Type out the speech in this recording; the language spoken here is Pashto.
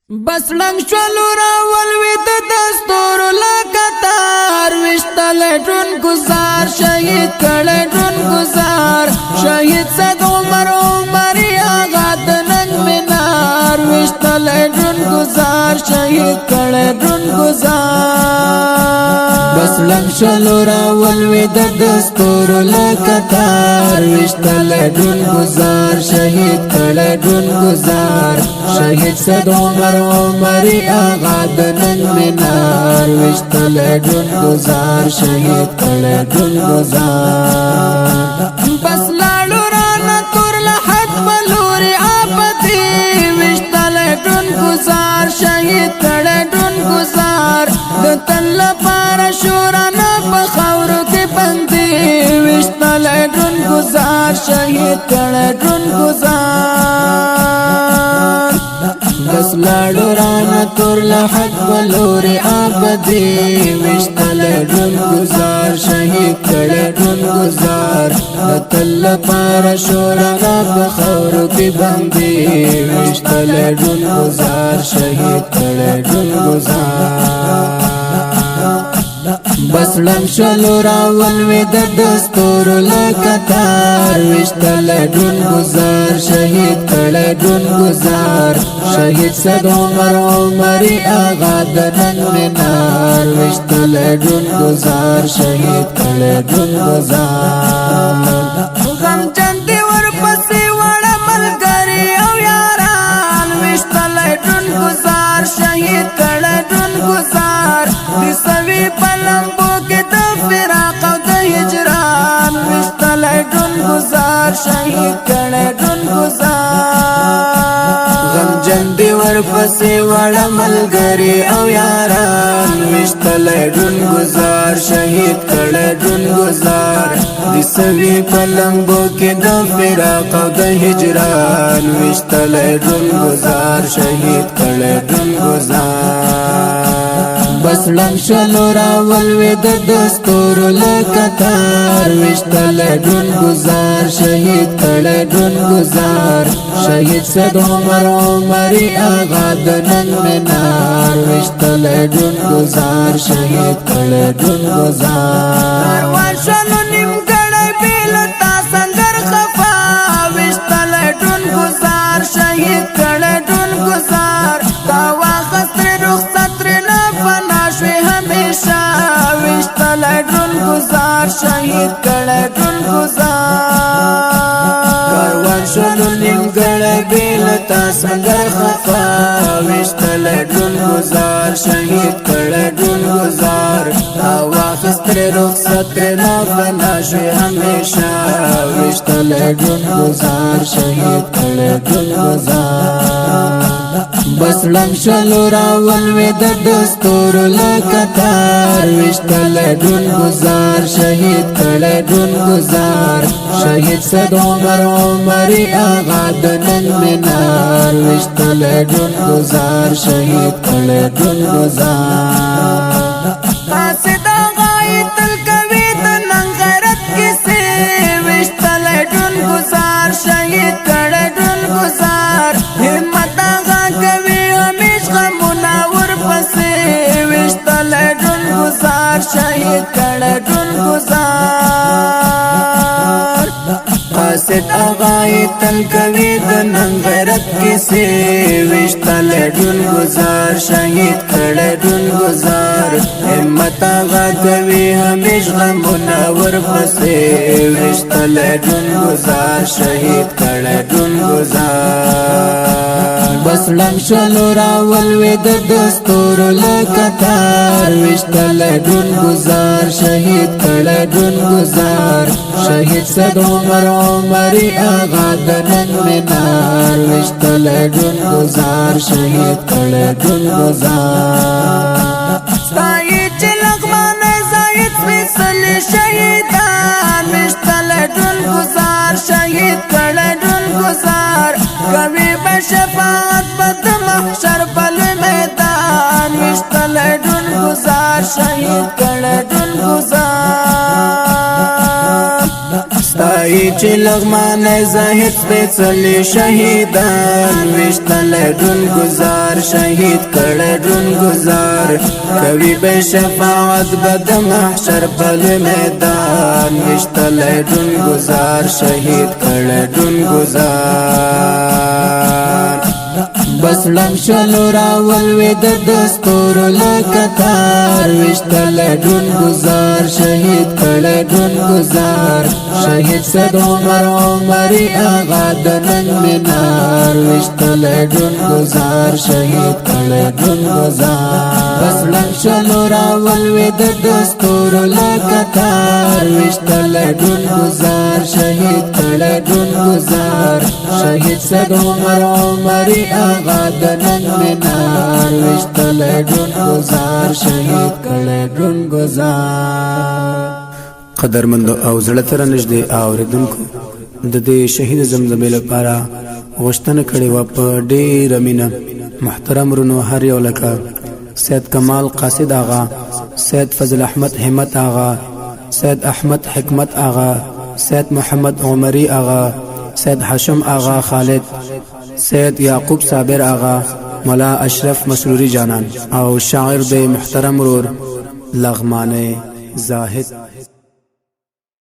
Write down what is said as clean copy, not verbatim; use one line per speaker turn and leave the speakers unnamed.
بس لنګ شولو راولوید دستور لکتار وشتل ډون گزار شهید کړه ډون گزار شهید صد عمر آغا د نن منار وشتل ډون گزار شهید کړه ډون گزار بس لنګ شولو راولوید دستور لکتار وشتل ډون گزار شهید کړه ډون گزار شهید صد عمر آغا د نن منار وشتل ډون گزار شهید کړه ډون گزار بس لاړو رانه تور لحد بلور آپتی وشتل ډون گزار شهید کړه ډون گزار د تل پار شورانه په خاورو کې بندي وشتل ډون گزار شهید کړه ډون گزار بس لاړو رانا تور لحد بلور آبدی وشتل ډون گزار شهید کړه ډون گزار تل پار شورا په خاورو کې بندي وشتل ډون گزار شهید کړه ډون گزار بس لم شلو راولوید دستور لکتار وشتل ډون گزار شهید کړه ډون گزار شهید صد عمر آغا د نن منار وشتل ډون گزار شهید کړه ډون گزار غم چند ور پسې وړه ملګری او یاران وشتل ډون گزار شهید کړه ډون گزار د سوي پلمبو کې د فراق او د هجران وشتل ډون گزار شهید کړه ډون گزار غم جن دی ور پسې وړه ملګری او یاران وشتل ډون گزار شهید کړه ډون گزار د سوي پلمبو کې د فراق او د هجران وشتل ډون گزار شهید کړه ډون گزار بس لنګ شلو راولوید دستور لکتار وشتل ډون گزار شهید کړه ډون گزار شهید صد عمر آغا د نن منار وشتل ډون گزار شهید کړه ډون گزار ورشلو نیمګړی بیلتا سنگر خفا وشتل ډون گزار شهید کړه ډون گزار تا واخستر رخصت رنا فنا شوی همیشه وشتل ډون گزار شهید کړه ډون گزار کاروان شلو نیمګړی بیلتا سنگر خفا وشتل ډون گزار شهید کړه ډون گزار واخستر رخصت رنا فنا شوی همیشه وشتل ډون گزار شهید کړه ډون گزار بس لنګ شلو راولوید دستور لکتار وشتل ډون گزار شهید کړه ډون گزار شهید صد عمر آغا د نن منار وشتل ډون گزار شهید کړه ډون گزار قاصد غایت الکوی د نن غیرت کیسه وشتل ډون گزار شهید کړه ډون گزار همت کوي همیش غمونه ورپسې وشتل ډون گزار شهید کړه ډون گزار قاصد آغای تل کوي د نن غیرت کیسه وشتل ډون گزار شهید کړه ډون گزار همت آغا کوي همیش غمونه ورپسې وشتل ډون گزار شهید کړه ډون گزار بس لنګ شلو راولوید دستور لکتار وشتل ډون گزار شهید کړه ډون گزار شهید صد عمر آغا د نن منار وشتل ډون گزار شهید کړه ډون گزار ستای چې لغمان زاید مثل شهیدان وشتل ډون گزار شهید کړه ډون گزار کوي بشفاعت بد محشر بل میدان وشتل ډون گزار شهید کړه ډون گزار ستای چې لغمان زاهد سپیڅلی شهیدان وشتل ډون گزار شهید کړه ډون گزار کوي به شفاعت بد محشر په میدان وشتل ډون گزار شهید کړه ډون گزار بس لم شلو راول وی د دستور لکتار وشتل ډون گزار شهید کړه ډون گزار شهید صد عمر عمری آغا د نن مینار وشتل ډون گزار شهید کړه ډون گزار بس لم شلو راول وی د دستور لکتار وشتل ډون گزار شهید کړه ډون گزار شهید صد عمر عمری آغا د نن مینار وشتل ډون گزار شهید کړه ډون گزار
قدرمند او زړه تر نږدې اوریدونکو د دې شهید زمزمې لپاره غوښتنه کړې و په ډېره مینه محترم رونو هر یو لکه سید کمال قاصد آغا سید فضل احمد همت آغا سید احمد حکمت آغا سید محمد عمری آغا سید حشم آغا خالد سید یعقوب صابر آغا ملا اشرف مسروری جانان او شاعر د محترم رور لغمان زاهد